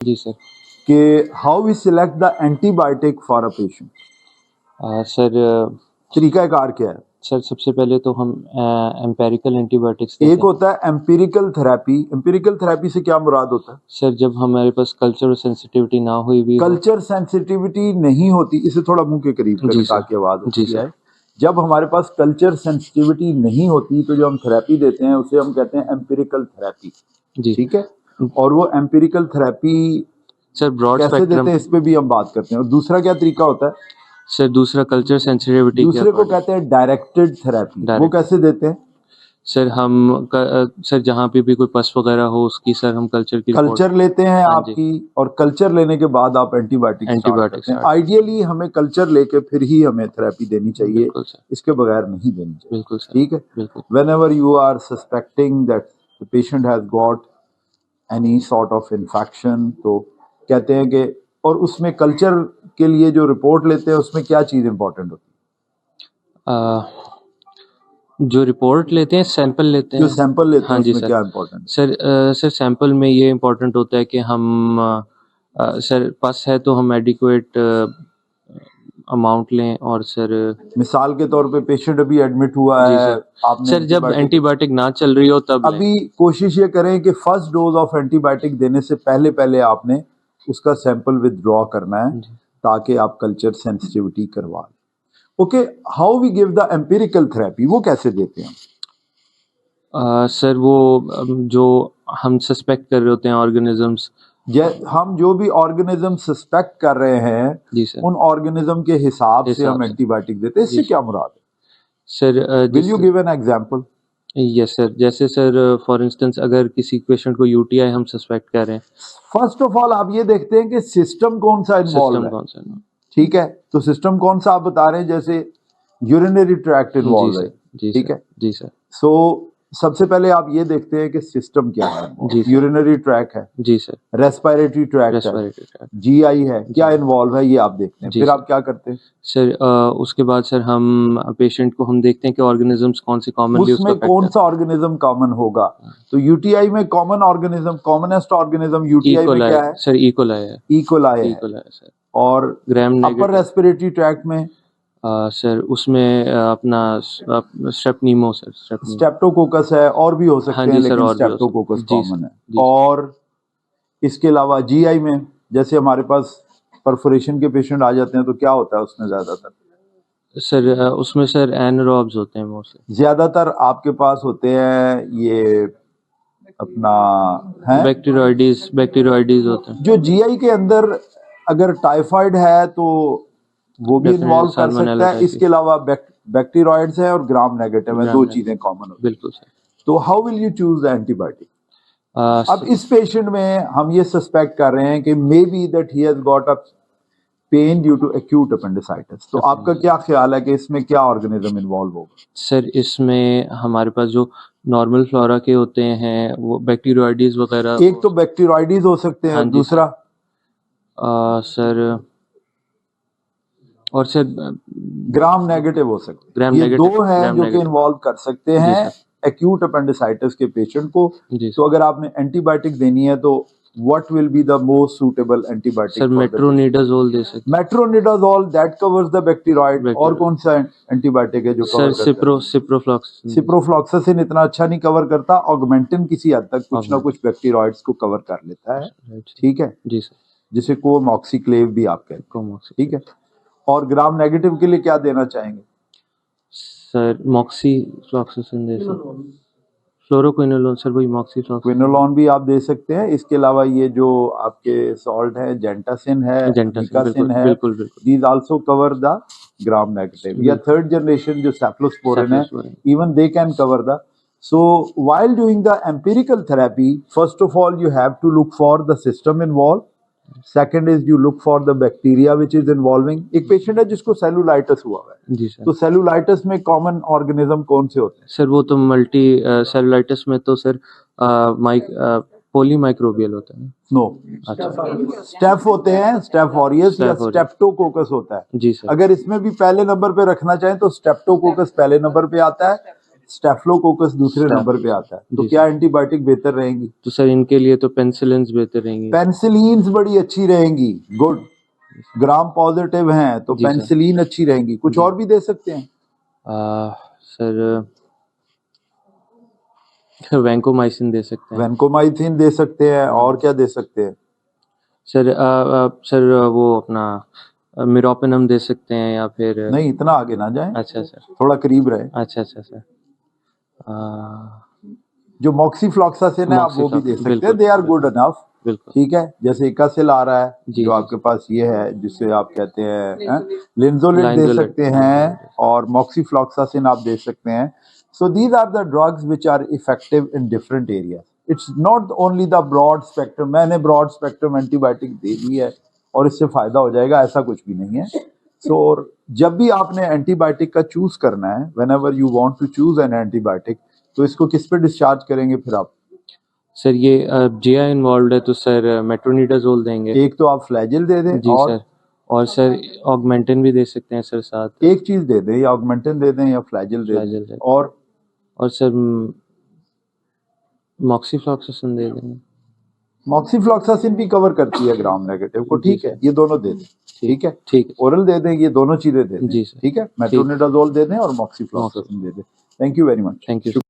जी sir. कि how we select the antibiotic for a patient. Sir तरीकाकार क्या है? सर सबसे पहले तो हम एम्पेरिकल एंटीबायोटिक्स एक देते हैं। होता है एम्पिरिकल थेरेपी। एम्पिरिकल थेरेपी से क्या मुराद होता है? सर जब हमारे पास कल्चर सेंसिटिविटी ना हुई भी हो। कल्चर सेंसिटिविटी नहीं होती, इसे थोड़ा मुंह के करीब करें जी सर। ताकि आवाज जी अच्छी सर। आए। जब हमारे पास कल्चर सेंसिटिविटी नहीं होती तो जो हम थेरेपी देते हैं उसे हम कहते हैं एम्पिरिकल थेरेपी। जी ठीक है। और वो एम्पिरिकल थेरेपी सर ब्रॉड कैसे स्पेक्ट्रम। देते हैं इस पे भी हम बात करते हैं। और दूसरा क्या तरीका होता है? सर दूसरा कल्चर सेंसिटिविटी के दूसरे को अकॉर्डिंग। कहते हैं डायरेक्टेड थेरेपी। वो डायरेक्ट कैसे देते हैं? सर सर जहाँ पे भी कोई पस वगैरह हो उसकी सर हम कल्चर की रिपोर्ट। कल्चर लेते हैं हाँ जी। आपकी, और कल्चर लेने के बाद आप एंटीबायोटिक स्टार्ट एंटीबायोटिक करते हैं। स्टार्ट। आइडियली हमें कल्चर लेके फिर ही हमें थेरेपी देनी चाहिए, बिल्कुल सर। इसके बगैर नहीं देनी चाहिए। बिल्कुल सर। ठीक है। बिल्कुल। whenever you are suspecting that the patient has got any sort of infection, तो कहते हैं कि, और उसमें कल्चर के लिए जो रिपोर्ट लेते हैं उसमें क्या चीज इंपॉर्टेंट होती अ, जो रिपोर्ट लेते हैं सैंपल लेते है? जो हैं। सैंपल लेते हाँ हैं जी उसमें सर। क्या इंपॉर्टेंट है? सर सैंपल में ये इम्पोर्टेंट होता है कि हम सर पस है तो हम एडिक्वेट अमाउंट लें। और सर मिसाल के तौर पे पेशेंट अभी एडमिट हुआ जी है, सर। आपने सर जब एंटीबायोटिक, एंटीबायोटिक ना चल रही हो तब लें। अभी कोशिश ये करें कि फर्स्ट डोज ऑफ एंटीबायोटिक देने से पहले पहले आपने उसका सैंपल विदड्रॉ करना है जी। ताकि आप कल्चर सेंसिटिविटी करवा लें। Okay, how we give the empirical therapy, वो कैसे देते हैं? सर वो जो हम सस्पेक्ट कर रहे होते हैं ऑर्गेनिजम्स। हम जो भी ऑर्गेनिज्म सस्पेक्ट कर रहे हैं जी सर। उन ऑर्गेनिज्म के हिसाब से हम हिसाब से। एंटीबायोटिक देते हैं। इससे जी क्या मुराद है? Sir will you give an example? Yes sir. जैसे सर फॉर इंस्टेंस अगर किसी पेशेंट को यूटीआई हम सस्पेक्ट कर रहे हैं। फर्स्ट ऑफ ऑल आप ये देखते हैं कि सिस्टम कौन सा इन्वॉल्व सिस्टम है। कौन सा है? ठीक है, तो सिस्टम कौन सा आप बता रहे हैं? जैसे यूरिनरी ट्रैक्ट जी इन्वॉल्व है। सर। जी ठीक सर। है। जी सर। सो सबसे पहले आप ये देखते हैं कि सिस्टम क्या है। जी सर। यूरिनरी ट्रैक है, जी सर। रेस्पिरेटरी ट्रैक्ट है, रेस्पिरेटरी ट्रैक्ट। जीआई है, क्या जी। इन्वॉल्व है ये आप देखते हैं। जी फिर सर। आप क्या करते हैं? सर उसके बाद सर हम पेशेंट को हम देखते हैं कि ऑर्गेनिजम्स कौन से कॉमनली उसका उसमें अफेक्ट कौन कर। सा ऑर्गेनिज्म कॉमन होगा? तो यूटीआई में common organism, commonest organism UTI में क्या है? सर इकोलाई है। इकोलाई है। इकोलाई है सर। और ग्राम अपर नेगेटिव। रेस्पिरेटरी ट्रैक्ट में सर उसमें अपना स्ट्रेप्नीमो सर स्ट्रेप्नीमो। स्ट्रेप्टोकोकस है, और भी हो हाँ सकते हैं जी सर। लेकिन और भी हो स्ट्रेप्टोकोकस सकता जी सर। कॉमन है। जी सर। और इसके अलावा जीआई में जैसे हमारे पास परफोरेशन के पेशेंट आ जाते हैं तो क्या होता है उसमें? सर उसमें सर एनरोब्स होते हैं मोस्टली। ज्यादातर आपके पास होते हैं ये अपना है बैक्टीरियोइडीज होते हैं। जो जीआई के अंदर अगर टाइफाइड है तो वो भी डेफिनेटली इन्वॉल्व कर साल्मोनेला सकता है। टाइफी। इसके अलावा बैक्टीरियोइड्स है और ग्राम नेगेटिव है, ग्राम दो नेगेटिव। चीजें कॉमन होती हैं। बिल्कुल सर। तो how will you choose the antibiotic? अब स- इस पेशेंट में हम ये सस्पेक्ट कर रहे हैं कि maybe that he has got a pain due to acute appendicitis. तो आपका क्या ख्याल है कि इसमें क्या ऑर्गेनिज्म इन्वॉल्व होगा? सर इसमें हमारे पास जो नॉर्मल फ्लोरा के होते हैं वो बैक्टीरियोइडीज वगैरह। एक तो बैक्टीरियोइडीज हो सकते हैं, हाँ और जी दूसरा सर और सर ग्राम नेगेटिव हो सकते हैं। ग्राम ये नेगेटिव। दो हैं ग्राम जो कि नेगेटिव। इन्वॉल्व कर सकते जी हैं सर। एक्यूट अपेंडिसाइटिस के पेशेंट को। जी तो सर। अगर आपने एंटीबायोटिक देनी है तो what will be the most suitable antibiotic sir for the? Metronidazole दे सकते metronidazole that covers the bacteroid. और बैक्टीरिया। कौन सा एंटीबायोटिक है जो सर कवर करता है? सिप्रोफ्लॉक्सिन। सिप्रोफ्लॉक्सासिन इतना अच्छा नहीं कवर करता, ऑगमेंटिन किसी हद तक कुछ ना कुछ बैक्टीरियोइड्स को कवर कर लेता है। ठीक है, जी सर। जिसे कोमॉक्सीक्लेव भी आप कहते हैं। कोमोक्सी। ठीक है। और ग्राम नेगेटिव के लिए क्या देना चाहेंगे? सर मॉक्सीफ्लॉक्सासिन दे सकते। फ्लोरोक्विनोलोन सर वही मॉक्सीफ्लॉक्सासिन। क्विनोलॉन भी आप दे सकते हैं। इसके अलावा ये जो आपके सॉल्ट है, जेंटासिन है, जेंटासिन। बिल्कुल निकासिन है, बिल्कुल बिल्कुल। These also cover the gram negative. या थर्ड जनरेशन जो सेफ्लोस्पोरिन है, cephalosporin. even they can cover the. So while doing the empirical therapy, first of all you have to look for the system involved. Second is you look for the bacteria which is involving. एक patient है जिसको cellulitis हुआ है, जी sir. तो cellulitis में common organism कौन से होते हैं? सर वो तो मल्टी सेलुलाइटिस में तो सर पॉलीमाइक्रोबियल होता है। नो, अच्छा। स्टेफ होते हैं, स्टेफ ऑरियस या स्टेफ ऑरियस। स्टेप्टोकोकस होता है। जी सर। अगर इसमें भी पहले नंबर पे रखना चाहें तो स्टेप्टोकोकस पहले नंबर पे आता है, स्टेफिलोकोकस दूसरे नंबर पे आता है, तो जी क्या एंटीबायोटिक बेहतर रहेंगी? तो सर इनके लिए तो पेनिसिलिन्स बेहतर रहेंगी। पेनिसिलिन्स बड़ी अच्छी रहेंगी, गुड। ग्राम पॉजिटिव हैं तो जी सर। पेनिसिलिन अच्छी रहेंगी। कुछ और भी दे सकते हैं? सर वैंकोमाइसिन दे सकते हैं। वैंकोमाइसिन दे सकते हैं, और क्या दे सकते हैं? सर वो अपना मिरोपेनम दे सकते हैं या फिर नहीं, इतना आगे ना जाएं, अच्छा सर। थोड़ा करीब रहे। अच्छा सर। जो मॉक्सीफ्लॉक्सासिन है आप वो भी दे सकते हैं, बिल्कुल, दे आर गुड इनफ। बिल्कुल। ठीक है, जैसे इकासिल आ रहा है जी, जो जी, आपके पास ये है जिसे आप कहते हैं लिंजोलिड दे लाइनजोलिड, सकते हैं, और मॉक्सीफ्लॉक्सासिन आप दे सकते हैं। So these are the drugs which are effective in different areas. It's not only the broad spectrum, मैंने ब्रॉड स्पेक्ट्रम एंटीबायोटिक दे दी है और इससे फायदा हो जाएगा, ऐसा कुछ भी नहीं है। सो जब भी आपने एंटीबायोटिक का चूज करना है, whenever you want to choose an antibiotic, तो इसको किस पे डिस्चार्ज करेंगे फिर आप? सर ये जीआई इन्वॉल्व है तो सर मेट्रोनिडाजोल देंगे। एक तो आप फ्लैजिल दे दें, जी सर, और सर ऑगमेंटिन भी दे सकते हैं सर साथ। एक चीज दे दें, या ऑगमेंटिन दे दें या फ्लैजिल दे फ्लैजिल दें, दे और सर मॉक्सीफ्लॉक्सासिन दे देंगे। मॉक्सीफ्लॉक्सासिन भी कवर करती है ग्राम नेगेटिव को। ठीक है, ये दोनों दे दें। ठीक है, ठीक है ओरल दे दें, ये दोनों चीजें दे दें। जी सर। ठीक है, मेट्रोनिडाजोल दे दें और मॉक्सीफ्लॉक्सासिन दे दें। Thank you very much. Thank you.